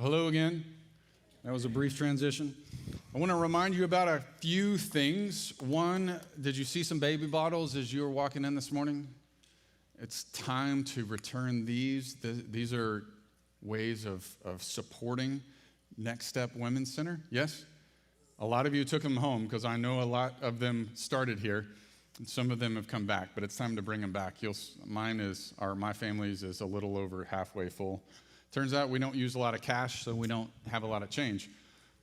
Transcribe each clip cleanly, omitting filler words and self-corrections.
Hello again. That was a brief transition. I want to remind you about a few things. One, did you see some baby bottles as you were walking in this morning? It's time to return these. These are ways of supporting Next Step Women's Center. Yes? A lot of you took them home because I know a lot of them started here. And some of them have come back, but it's time to bring them back. My family's is a little over halfway full. Turns out we don't use a lot of cash, so we don't have a lot of change.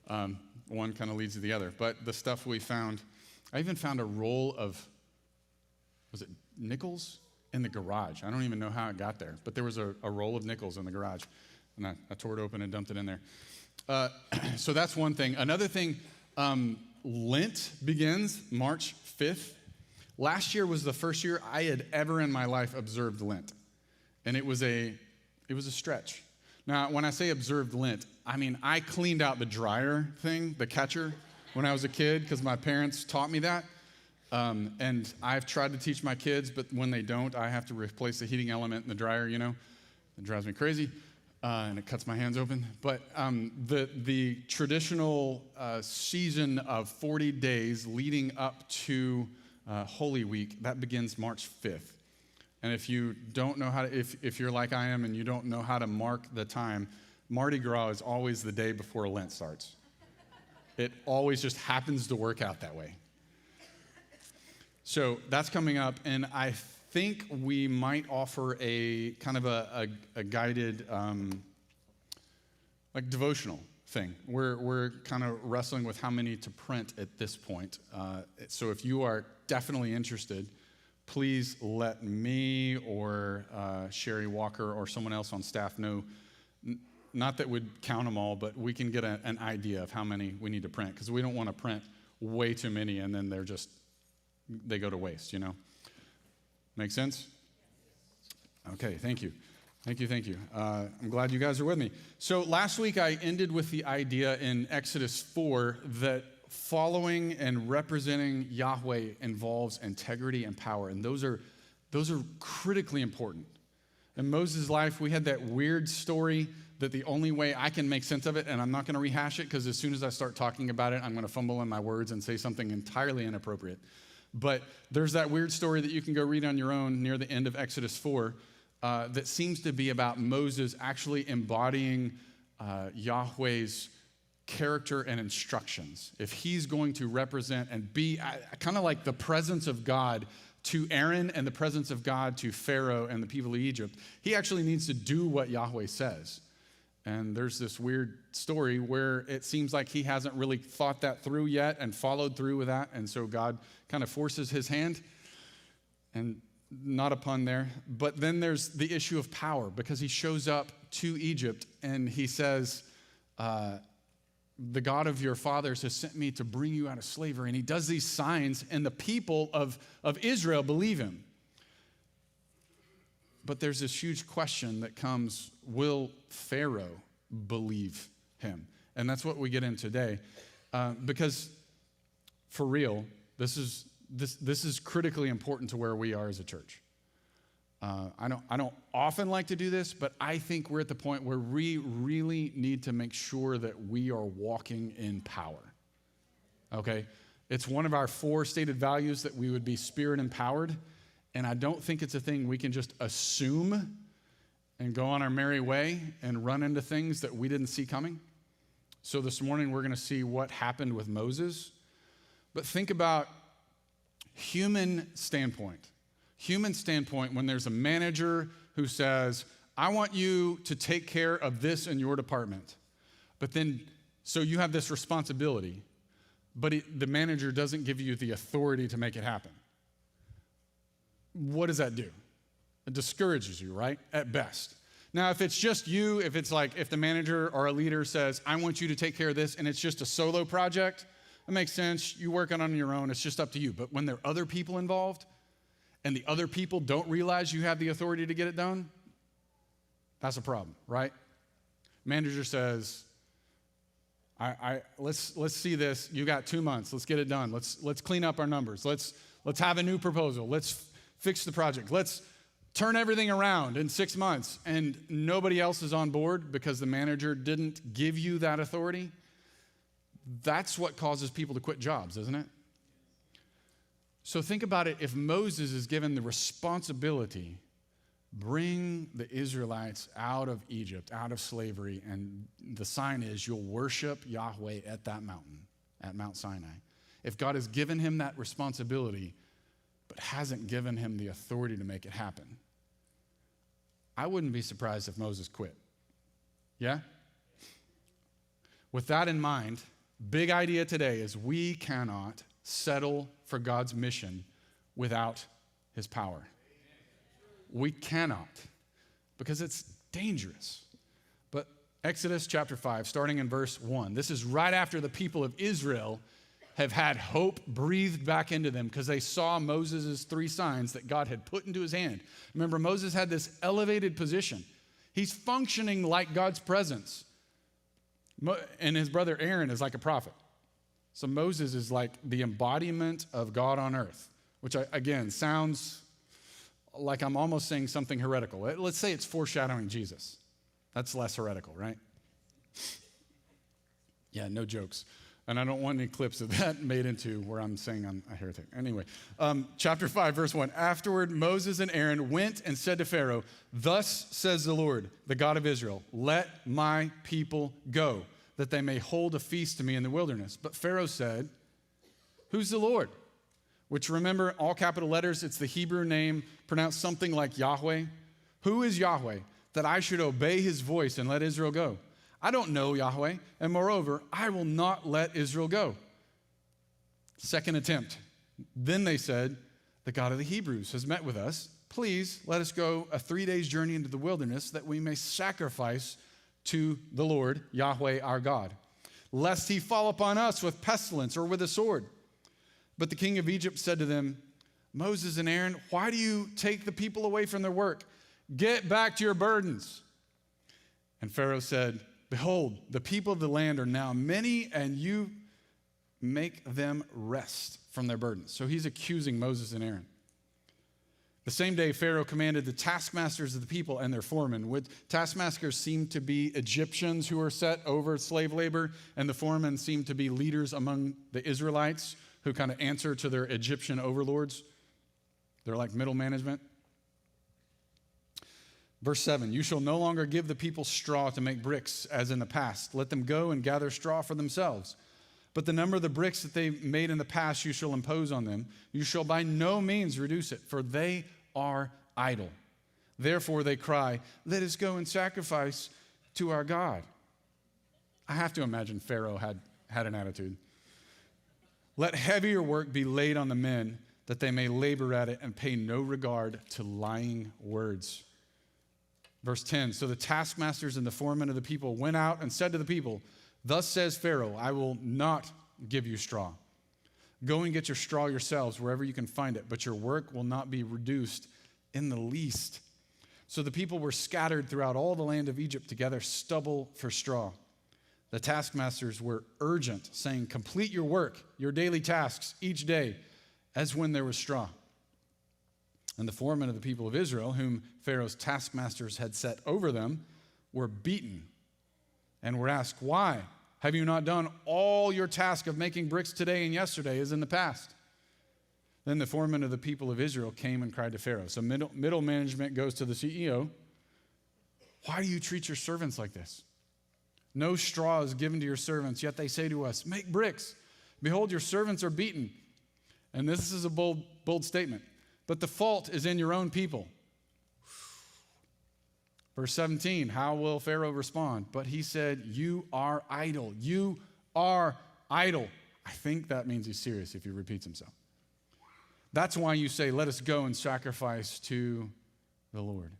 One kind of leads to the other. But the stuff we found, I even found a roll of, was it nickels? In the garage. I don't even know how it got there, but there was a roll of nickels in the garage, and I tore it open and dumped it in there. So that's one thing. Another thing, Lent begins March 5th. Last year was the first year I had ever in my life observed Lent, and it was a stretch. Now, when I say observed Lent, I mean I cleaned out the dryer thing, the catcher, when I was a kid because my parents taught me that. And I've tried to teach my kids, but when they don't, I have to replace the heating element in the dryer, It drives me crazy, and it cuts my hands open. But the traditional season of 40 days leading up to Holy Week, that begins March 5th. And if you don't know how to, if you're like I am and you don't know how to mark the time, Mardi Gras is always the day before Lent starts. It always just happens to work out that way. So that's coming up, and I think we might offer a kind of a guided devotional thing. We're kind of wrestling with how many to print at this point. So if you are definitely interested, please let me or Sherry Walker or someone else on staff know. Not that we'd count them all, but we can get an idea of how many we need to print, because we don't want to print way too many and then they go to waste, Make sense? Okay, thank you. Thank you. I'm glad you guys are with me. So last week I ended with the idea in Exodus 4 that following and representing Yahweh involves integrity and power, and those are critically important. In Moses' life, we had that weird story that the only way I can make sense of it, and I'm not going to rehash it because as soon as I start talking about it, I'm going to fumble in my words and say something entirely inappropriate. But there's that weird story that you can go read on your own near the end of Exodus 4 that seems to be about Moses actually embodying Yahweh's character and instructions. If he's going to represent and be kind of like the presence of God to Aaron and the presence of God to Pharaoh and the people of Egypt, he actually needs to do what Yahweh says. And there's this weird story where it seems like he hasn't really thought that through yet and followed through with that. And so God kind of forces his hand, and not a pun there. But then there's the issue of power, because he shows up to Egypt and he says, the God of your fathers has sent me to bring you out of slavery. And he does these signs, and the people of Israel believe him. But there's this huge question that comes, will Pharaoh believe him? And that's what we get in today. Because for real, this is critically important to where we are as a church. I don't often like to do this, but I think we're at the point where we really need to make sure that we are walking in power. Okay? It's one of our 4 stated values that we would be spirit empowered. And I don't think it's a thing we can just assume and go on our merry way and run into things that we didn't see coming. So this morning we're going to see what happened with Moses. But think about human standpoint when there's a manager who says, I want you to take care of this in your department. But then, so you have this responsibility, but the manager doesn't give you the authority to make it happen. What does that do? It discourages you, right? At best. Now, if it's just you, if the manager or a leader says, I want you to take care of this, and it's just a solo project, it makes sense. You work on your own. It's just up to you. But when there are other people involved, and the other people don't realize you have the authority to get it done, that's a problem, right? Manager says, let's see this. You got 2 months. Let's get it done. Let's clean up our numbers. Let's have a new proposal. Let's fix the project. Let's turn everything around in 6 months and nobody else is on board because the manager didn't give you that authority, that's what causes people to quit jobs, isn't it? So think about it. If Moses is given the responsibility, bring the Israelites out of Egypt, out of slavery, and the sign is you'll worship Yahweh at that mountain, at Mount Sinai. If God has given him that responsibility, but hasn't given him the authority to make it happen, I wouldn't be surprised if Moses quit. Yeah? With that in mind, big idea today is we cannot settle for God's mission without his power. We cannot, because it's dangerous. But Exodus chapter 5, starting in verse 1, this is right after the people of Israel have had hope breathed back into them because they saw Moses' 3 signs that God had put into his hand. Remember, Moses had this elevated position. He's functioning like God's presence. And his brother Aaron is like a prophet. So Moses is like the embodiment of God on earth, which again sounds like I'm almost saying something heretical. Let's say it's foreshadowing Jesus. That's less heretical, right? Yeah, no jokes. And I don't want any clips of that made into where I'm saying I'm a heretic. Anyway, chapter 5, verse 1. Afterward, Moses and Aaron went and said to Pharaoh, "Thus says the Lord, the God of Israel, let my people go, that they may hold a feast to me in the wilderness." But Pharaoh said, "Who's the Lord?" Which, remember, all capital letters, it's the Hebrew name pronounced something like Yahweh. Who is Yahweh, that I should obey his voice and let Israel go? I don't know Yahweh, and moreover, I will not let Israel go. Second attempt. Then they said, "The God of the Hebrews has met with us. Please let us go a 3 days journey into the wilderness that we may sacrifice to the Lord, Yahweh our God, lest he fall upon us with pestilence or with a sword." But the king of Egypt said to them, "Moses and Aaron, why do you take the people away from their work? Get back to your burdens." And Pharaoh said, "Behold, the people of the land are now many, and you make them rest from their burdens." So he's accusing Moses and Aaron. The same day, Pharaoh commanded the taskmasters of the people and their foremen. Which taskmasters seemed to be Egyptians who were set over slave labor, and the foremen seemed to be leaders among the Israelites who kind of answer to their Egyptian overlords. They're like middle management. Verse 7, "You shall no longer give the people straw to make bricks as in the past. Let them go and gather straw for themselves. But the number of the bricks that they made in the past you shall impose on them. You shall by no means reduce it, for they are idle. Therefore they cry, 'Let us go and sacrifice to our God.'" I have to imagine Pharaoh had an attitude. "Let heavier work be laid on the men, that they may labor at it and pay no regard to lying words." Verse 10, "So the taskmasters and the foremen of the people went out and said to the people, 'Thus says Pharaoh, I will not give you straw. Go and get your straw yourselves wherever you can find it, but your work will not be reduced in the least.' So the people were scattered throughout all the land of Egypt to gather stubble for straw. The taskmasters were urgent, saying, 'Complete your work, your daily tasks each day, as when there was straw.' And the foremen of the people of Israel, whom Pharaoh's taskmasters had set over them, were beaten and were asked, 'Why have you not done all your task of making bricks today and yesterday as in the past?' Then the foreman of the people of Israel came and cried to Pharaoh." So middle management goes to the CEO. "Why do you treat your servants like this? No straw is given to your servants, yet they say to us, 'Make bricks.' Behold, your servants are beaten." And this is a bold statement. "But the fault is in your own people." Verse 17, how will Pharaoh respond? "But he said, 'You are idle. You are idle.'" I think that means he's serious if he repeats himself. "That's why you say, 'Let us go and sacrifice to the Lord.'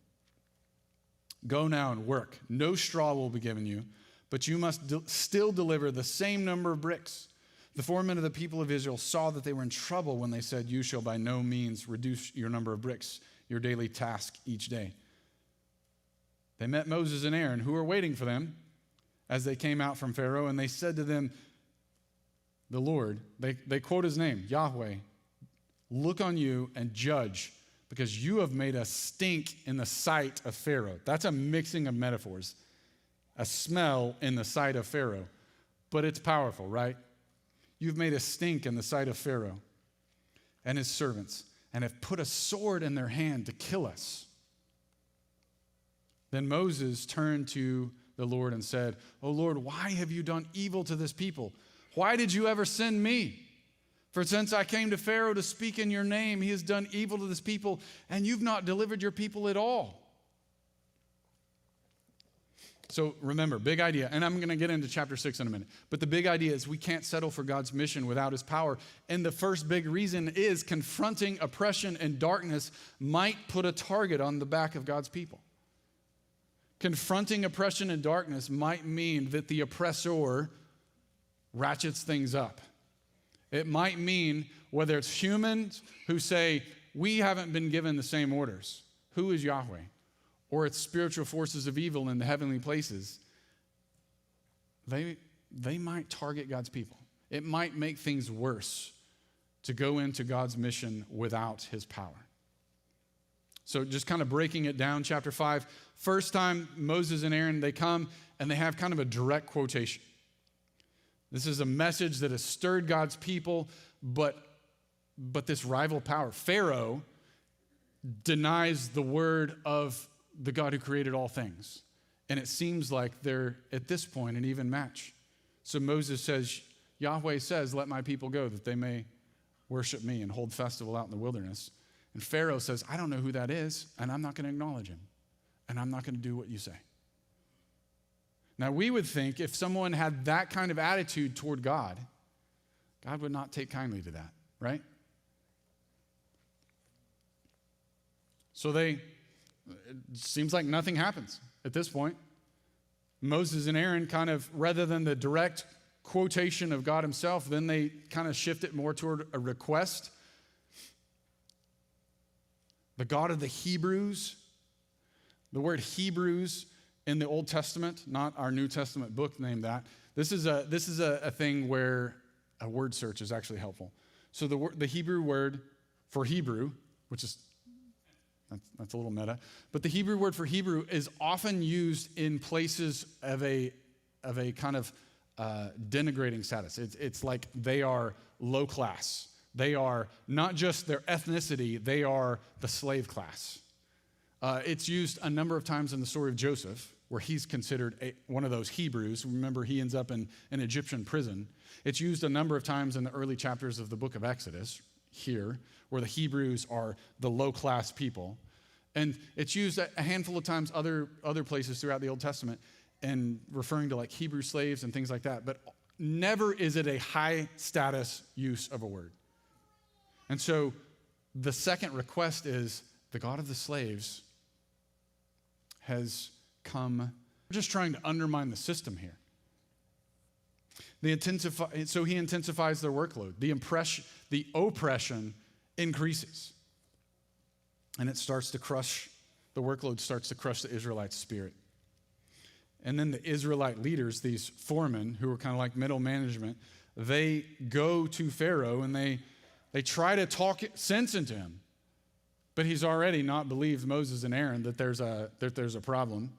Go now and work. No straw will be given you, but you must still deliver the same number of bricks." The foremen of the people of Israel saw that they were in trouble when they said, "You shall by no means reduce your number of bricks, your daily task each day." They met Moses and Aaron, who were waiting for them as they came out from Pharaoh, and they said to them, "The Lord," they quote his name, Yahweh, "look on you and judge because you have made a stink in the sight of Pharaoh. That's a mixing of metaphors. A smell in the sight of Pharaoh. But it's powerful, right? You've made a stink in the sight of Pharaoh and his servants, and have put a sword in their hand to kill us. Then Moses turned to the Lord and said, "O Lord, why have you done evil to this people? Why did you ever send me? For since I came to Pharaoh to speak in your name, he has done evil to this people, and you've not delivered your people at all." So remember, big idea, and I'm going to get into chapter 6 in a minute, but the big idea is we can't settle for God's mission without his power. And the first big reason is confronting oppression and darkness might put a target on the back of God's people. Confronting oppression and darkness might mean that the oppressor ratchets things up. It might mean whether it's humans who say, we haven't been given the same orders. Who is Yahweh? Or it's spiritual forces of evil in the heavenly places. They might target God's people. It might make things worse to go into God's mission without his power. So just kind of breaking it down, chapter 5, first time Moses and Aaron, they come and they have kind of a direct quotation. This is a message that has stirred God's people, but this rival power, Pharaoh, denies the word of the God who created all things. And it seems like they're, at this point, an even match. So Moses says, Yahweh says, let my people go that they may worship me and hold festival out in the wilderness. And Pharaoh says, I don't know who that is, and I'm not going to acknowledge him. And I'm not going to do what you say. Now, we would think if someone had that kind of attitude toward God, God would not take kindly to that, right? So it seems like nothing happens at this point. Moses and Aaron kind of, rather than the direct quotation of God himself, then they kind of shift it more toward a request. The God of the Hebrews, the word Hebrews in the Old Testament, not our New Testament book named that. This is a thing where a word search is actually helpful. So the Hebrew word for Hebrew, which is, that's a little meta, but the Hebrew word for Hebrew is often used in places of a kind of denigrating status. It's like they are low class. They are not just their ethnicity, they are the slave class. It's used a number of times in the story of Joseph, where he's considered one of those Hebrews. Remember, he ends up in an Egyptian prison. It's used a number of times in the early chapters of the book of Exodus, here, where the Hebrews are the low-class people. And it's used a handful of times other places throughout the Old Testament, and referring to like Hebrew slaves and things like that. But never is it a high-status use of a word. And so the second request is, the God of the slaves has come. We're just trying to undermine the system here. So he intensifies their workload. The oppression increases. And it starts to crush, the workload starts to crush the Israelites' spirit. And then the Israelite leaders, these foremen who are kind of like middle management, they go to Pharaoh and they try to talk sense into him. But he's already not believed Moses and Aaron that there's a problem.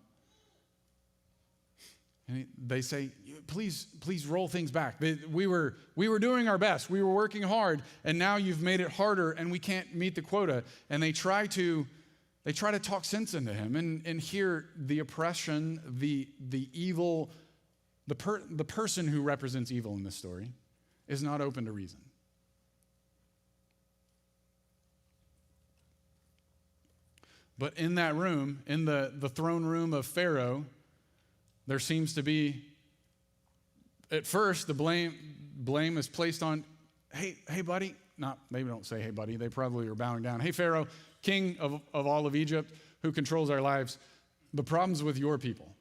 And they say, please roll things back. We were doing our best. We were working hard, and now you've made it harder, and we can't meet the quota. And they try to talk sense into him. And here, the oppression, the evil, the person who represents evil in this story is not open to reason. But in that room, in the throne room of Pharaoh, there seems to be, at first, the blame is placed on, hey buddy. Maybe don't say, hey buddy. They probably are bowing down. Hey Pharaoh, king of all of Egypt, who controls our lives. The problem's with your people.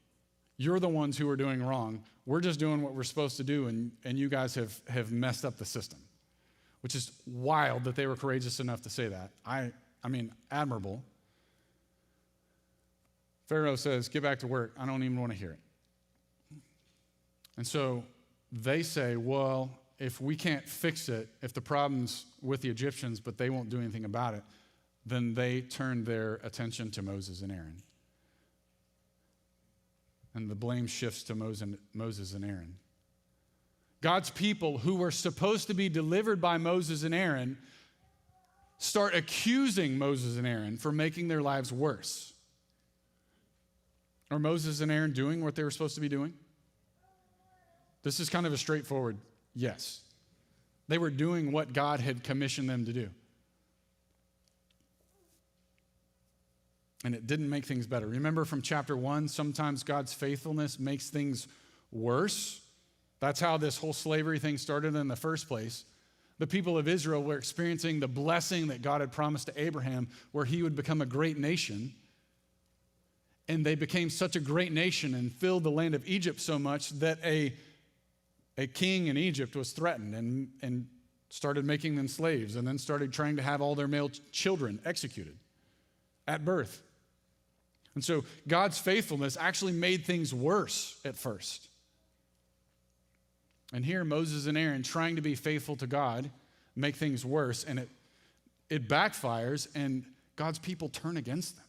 You're the ones who are doing wrong. We're just doing what we're supposed to do, and you guys have messed up the system. Which is wild that they were courageous enough to say that. I mean, admirable. Pharaoh says, get back to work. I don't even want to hear it. And so they say, well, if we can't fix it, if the problem's with the Egyptians, but they won't do anything about it, then they turned their attention to Moses and Aaron. And the blame shifts to Moses and Aaron. God's people who were supposed to be delivered by Moses and Aaron start accusing Moses and Aaron for making their lives worse. Are Moses and Aaron doing what they were supposed to be doing? This is kind of a straightforward yes. They were doing what God had commissioned them to do. And it didn't make things better. Remember from chapter 1, sometimes God's faithfulness makes things worse. That's how this whole slavery thing started in the first place. The people of Israel were experiencing the blessing that God had promised to Abraham, where he would become a great nation. And they became such a great nation and filled the land of Egypt so much that a king in Egypt was threatened and started making them slaves, and then started trying to have all their male children executed at birth. And so God's faithfulness actually made things worse at first. And here Moses and Aaron, trying to be faithful to God, make things worse, and it backfires, and God's people turn against them.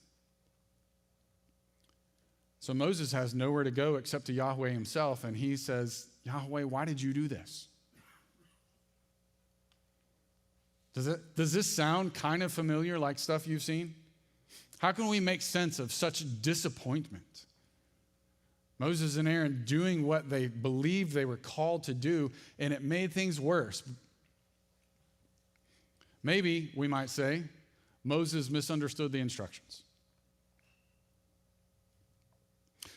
So Moses has nowhere to go except to Yahweh himself, and he says, Yahweh, why did you do this? Does this sound kind of familiar, like stuff you've seen? How can we make sense of such disappointment? Moses and Aaron doing what they believed they were called to do, and it made things worse. Maybe, we might say, Moses misunderstood the instructions.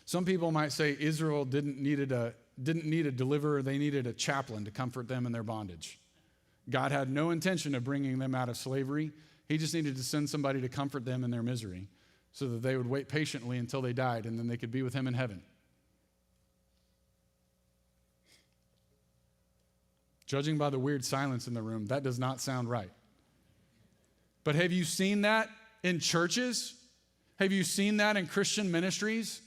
Some people might say Israel didn't need a deliverer, they needed a chaplain to comfort them in their bondage. God had no intention of bringing them out of slavery. He just needed to send somebody to comfort them in their misery so that they would wait patiently until they died, and then they could be with him in heaven. Judging by the weird silence in the room, that does not sound right. But have you seen that in churches? Have you seen that in Christian ministries?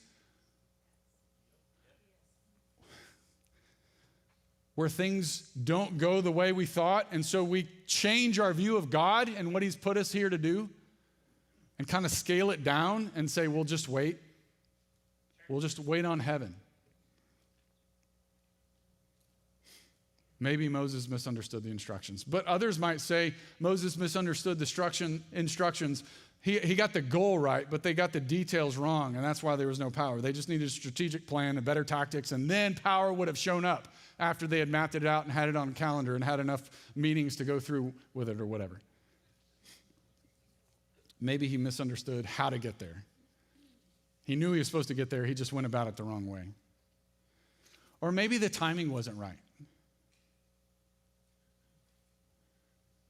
Where things don't go the way we thought, and so we change our view of God and what he's put us here to do and kind of scale it down and say, we'll just wait. We'll just wait on heaven. Maybe Moses misunderstood the instructions, but others might say Moses misunderstood the instructions. He got the goal right, but they got the details wrong, and that's why there was no power. They just needed a strategic plan and better tactics, and then power would have shown up after they had mapped it out and had it on a calendar and had enough meetings to go through with it or whatever. Maybe he misunderstood how to get there. He knew he was supposed to get there, he just went about it the wrong way. Or maybe the timing wasn't right.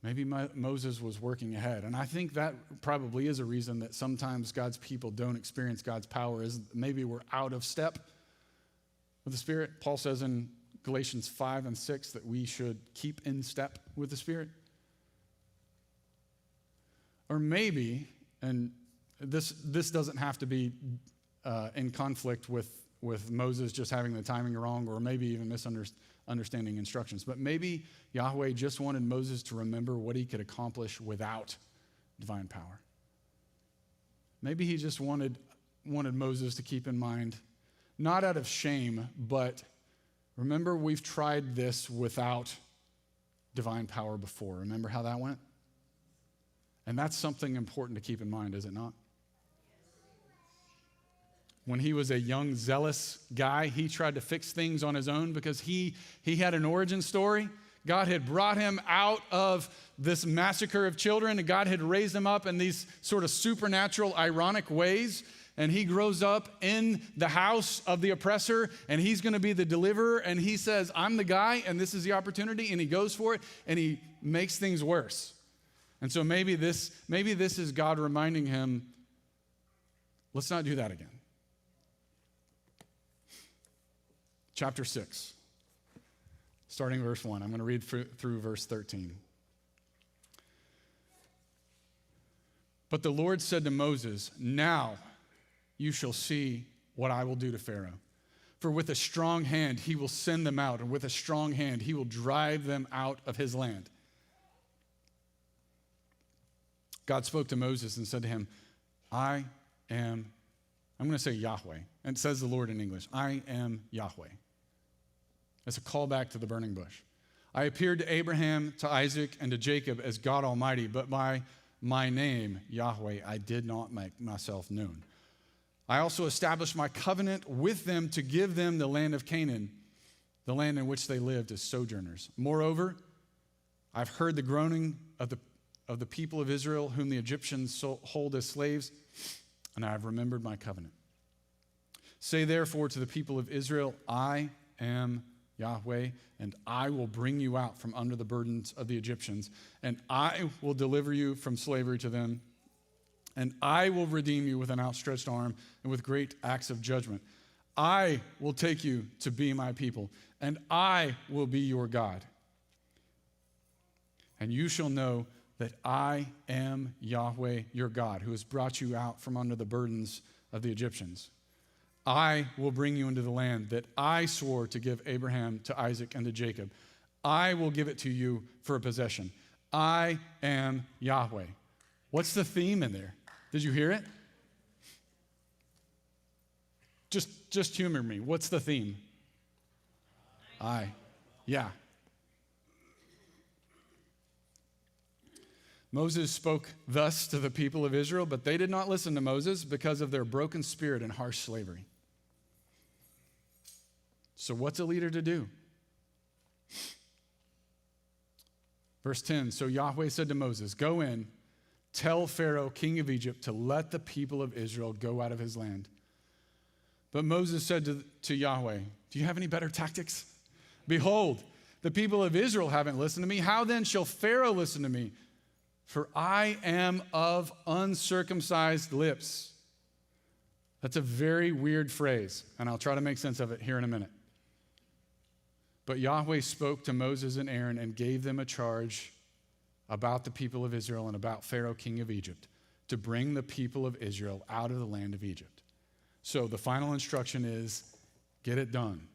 Maybe Moses was working ahead. And I think that probably is a reason that sometimes God's people don't experience God's power, is maybe we're out of step with the Spirit. Paul says in Galatians 5 and 6 that we should keep in step with the Spirit. Or maybe, and this doesn't have to be in conflict with Moses just having the timing wrong, or maybe even misunderstanding instructions, but maybe Yahweh just wanted Moses to remember what he could accomplish without divine power. Maybe he just wanted Moses to keep in mind, not out of shame, but remember, we've tried this without divine power before. Remember how that went? And that's something important to keep in mind, is it not? When he was a young, zealous guy, he tried to fix things on his own because he had an origin story. God had brought him out of this massacre of children, and God had raised him up in these sort of supernatural, ironic ways. And he grows up in the house of the oppressor, and he's going to be the deliverer. And he says, I'm the guy, and this is the opportunity. And he goes for it, and he makes things worse. And so maybe this is God reminding him, let's not do that again. Chapter 6, starting verse 1. I'm going to read through verse 13. But the Lord said to Moses, now you shall see what I will do to Pharaoh. For with a strong hand he will send them out, and with a strong hand he will drive them out of his land. God spoke to Moses and said to him, I'm going to say Yahweh, and it says the Lord in English. I am Yahweh. It's a callback to the burning bush. I appeared to Abraham, to Isaac, and to Jacob as God Almighty, but by my name, Yahweh, I did not make myself known. I also established my covenant with them to give them the land of Canaan, the land in which they lived as sojourners. Moreover, I've heard the groaning of the people of Israel, whom the Egyptians hold as slaves, and I have remembered my covenant. Say therefore to the people of Israel, I am Yahweh, and I will bring you out from under the burdens of the Egyptians, and I will deliver you from slavery to them, and I will redeem you with an outstretched arm and with great acts of judgment. I will take you to be my people, and I will be your God. And you shall know that I am Yahweh your God, who has brought you out from under the burdens of the Egyptians. I will bring you into the land that I swore to give Abraham, to Isaac, and to Jacob. I will give it to you for a possession. I am Yahweh. What's the theme in there? Did you hear it? Just humor me. What's the theme? Yeah. Moses spoke thus to the people of Israel, but they did not listen to Moses because of their broken spirit and harsh slavery. So what's a leader to do? Verse 10, so Yahweh said to Moses, go in, tell Pharaoh, king of Egypt, to let the people of Israel go out of his land. But Moses said to Yahweh, do you have any better tactics? Behold, the people of Israel haven't listened to me. How then shall Pharaoh listen to me? For I am of uncircumcised lips. That's a very weird phrase, and I'll try to make sense of it here in a minute. But Yahweh spoke to Moses and Aaron and gave them a charge about the people of Israel and about Pharaoh, king of Egypt, to bring the people of Israel out of the land of Egypt. So the final instruction is, get it done.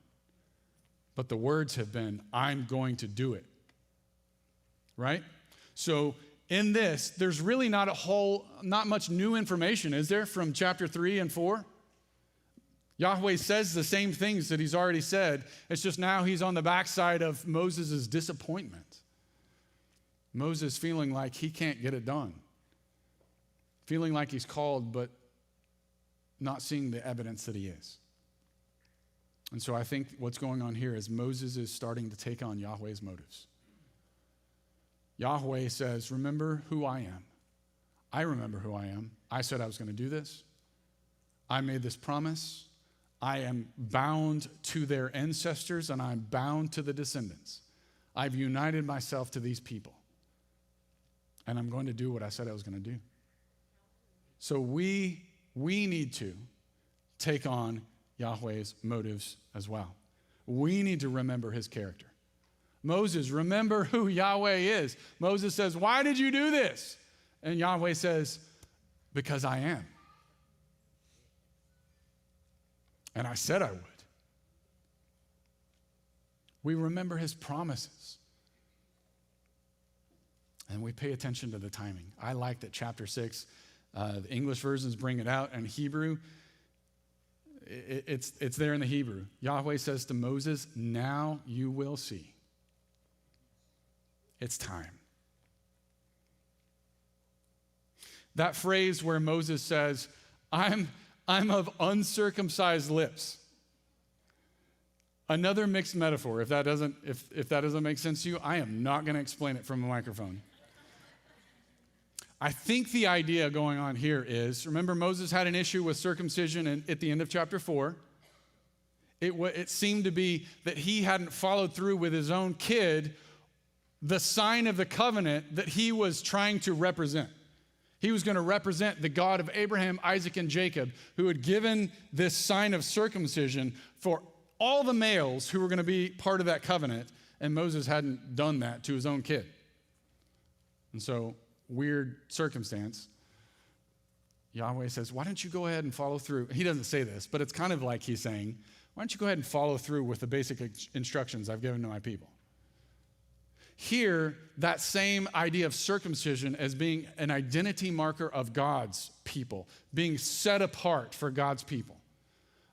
But the words have been, I'm going to do it. Right? So in this, there's really not much new information, is there, from chapter 3 and 4? Yahweh says the same things that he's already said. It's just now he's on the backside of Moses' disappointment. Moses feeling like he can't get it done. Feeling like he's called, but not seeing the evidence that he is. And so I think what's going on here is Moses is starting to take on Yahweh's motives. Yahweh says, remember who I am. I remember who I am. I said I was going to do this. I made this promise. I am bound to their ancestors, and I'm bound to the descendants. I've united myself to these people, and I'm going to do what I said I was going to do. So we need to take on Yahweh's motives as well. We need to remember his character. Moses, remember who Yahweh is. Moses says, why did you do this? And Yahweh says, because I am. And I said I would. We remember his promises. And we pay attention to the timing. I like that chapter 6, the English versions bring it out, and Hebrew, it's there in the Hebrew. Yahweh says to Moses, now you will see. It's time. That phrase where Moses says, I'm of uncircumcised lips. Another mixed metaphor. If that doesn't make sense to you, I am not going to explain it from a microphone. I think the idea going on here is, remember Moses had an issue with circumcision at the end of chapter 4. It seemed to be that he hadn't followed through with his own kid the sign of the covenant that he was trying to represent. He was going to represent the God of Abraham, Isaac, and Jacob, who had given this sign of circumcision for all the males who were going to be part of that covenant, and Moses hadn't done that to his own kid. And so, weird circumstance. Yahweh says, why don't you go ahead and follow through? He doesn't say this, but it's kind of like he's saying, why don't you go ahead and follow through with the basic instructions I've given to my people? Here, that same idea of circumcision as being an identity marker of God's people, being set apart for God's people.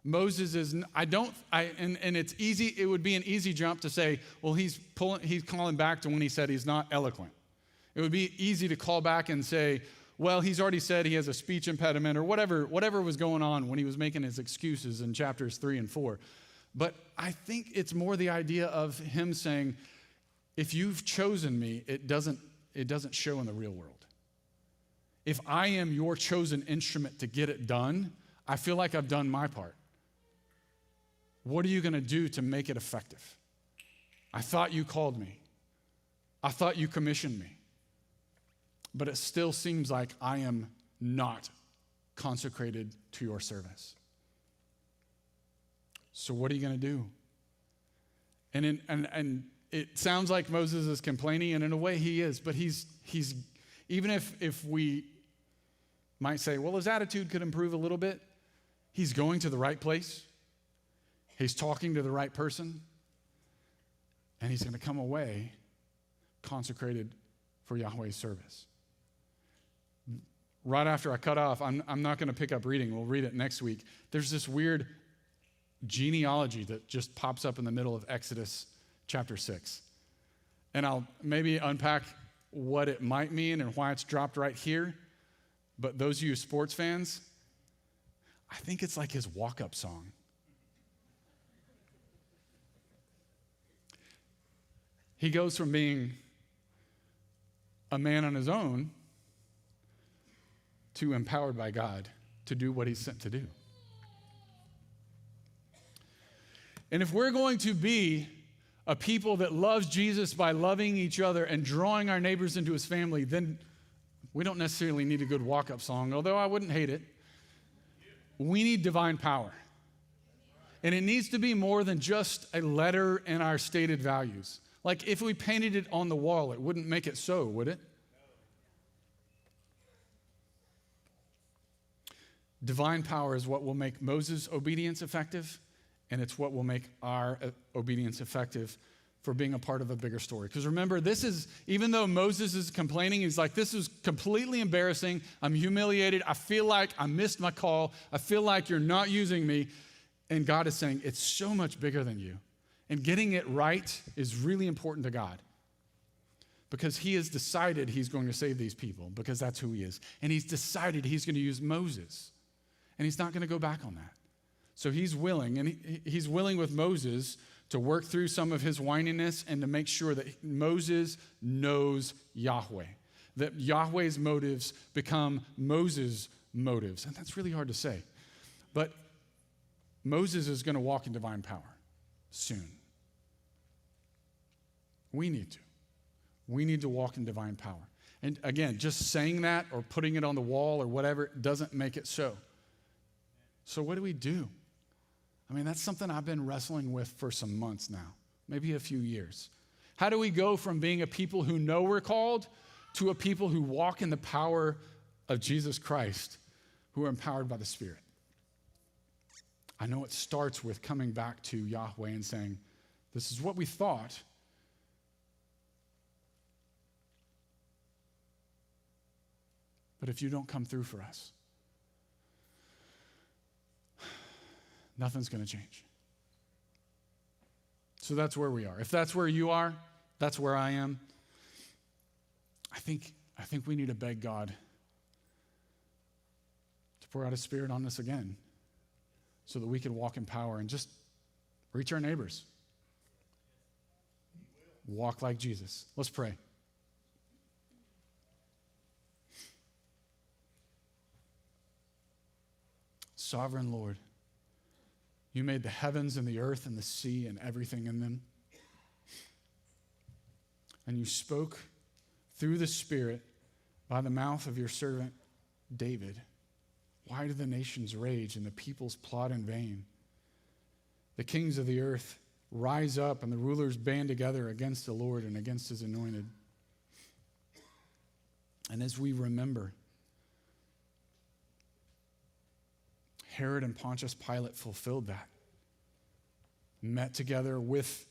Moses is, and it's easy, it would be an easy jump to say, well, he's calling back to when he said he's not eloquent. It would be easy to call back and say, well, he's already said he has a speech impediment or whatever was going on when he was making his excuses in chapters 3 and 4. But I think it's more the idea of him saying, if you've chosen me, it doesn't show in the real world. If I am your chosen instrument to get it done, I feel like I've done my part. What are you going to do to make it effective? I thought you called me. I thought you commissioned me. But it still seems like I am not consecrated to your service. So what are you going to do? And it sounds like Moses is complaining, and in a way he is, but he's even if we might say, well, his attitude could improve a little bit, he's going to the right place. He's talking to the right person, and he's going to come away consecrated for Yahweh's service. Right after I cut off, I'm not going to pick up reading. We'll read it next week. There's this weird genealogy that just pops up in the middle of Exodus chapter 6. And I'll maybe unpack what it might mean and why it's dropped right here. But those of you sports fans, I think it's like his walk-up song. He goes from being a man on his own to empowered by God to do what he's sent to do. And if we're going to be a people that loves Jesus by loving each other and drawing our neighbors into his family, then we don't necessarily need a good walk-up song, although I wouldn't hate it. We need divine power. And it needs to be more than just a letter in our stated values. Like if we painted it on the wall, it wouldn't make it so, would it? Divine power is what will make Moses' obedience effective, and it's what will make our obedience effective for being a part of a bigger story. Because remember, this is, even though Moses is complaining, he's like, this is completely embarrassing. I'm humiliated. I feel like I missed my call. I feel like you're not using me. And God is saying, it's so much bigger than you. And getting it right is really important to God. Because he has decided he's going to save these people, because that's who he is. And he's decided he's going to use Moses. And he's not going to go back on that. So he's willing, and he's willing with Moses to work through some of his whininess and to make sure that Moses knows Yahweh, that Yahweh's motives become Moses' motives. And that's really hard to say. But Moses is going to walk in divine power soon. We need to. We need to walk in divine power. And again, just saying that or putting it on the wall or whatever doesn't make it so. So what do we do? I mean, that's something I've been wrestling with for some months now, maybe a few years. How do we go from being a people who know we're called to a people who walk in the power of Jesus Christ, who are empowered by the Spirit? I know it starts with coming back to Yahweh and saying, this is what we thought. But if you don't come through for us, nothing's going to change. So that's where we are. If that's where you are, that's where I am. I think we need to beg God to pour out his Spirit on us again so that we can walk in power and just reach our neighbors. Walk like Jesus. Let's pray. Sovereign Lord, you made the heavens and the earth and the sea and everything in them. And you spoke through the Spirit by the mouth of your servant David. Why do the nations rage and the peoples plot in vain? The kings of the earth rise up and the rulers band together against the Lord and against his anointed. And as we remember, Herod and Pontius Pilate fulfilled that. Met together with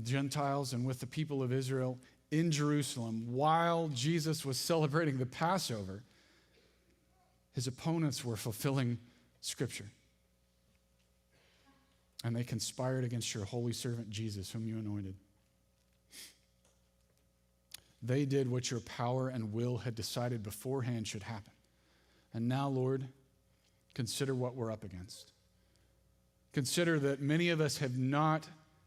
Gentiles and with the people of Israel in Jerusalem while Jesus was celebrating the Passover, his opponents were fulfilling Scripture. And they conspired against your holy servant Jesus, whom you anointed. They did what your power and will had decided beforehand should happen. And now, Lord, consider what we're up against. Consider that many of us have not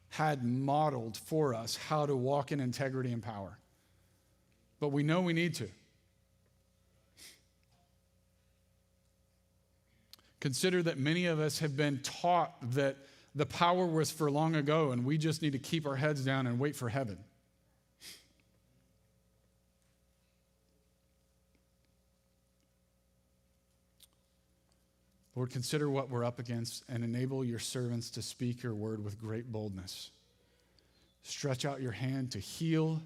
had modeled for us how to walk in integrity and power. But we know we need to. Consider that many of us have been taught that the power was for long ago and we just need to keep our heads down and wait for heaven. Lord, consider what we're up against and enable your servants to speak your word with great boldness. Stretch out your hand to heal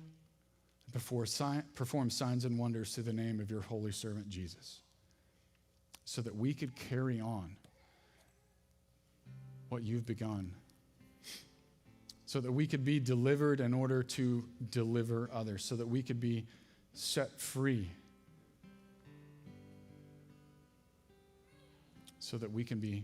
and perform signs and wonders through the name of your holy servant Jesus, so that we could carry on what you've begun, so that we could be delivered in order to deliver others, so that we could be set free, so that we can be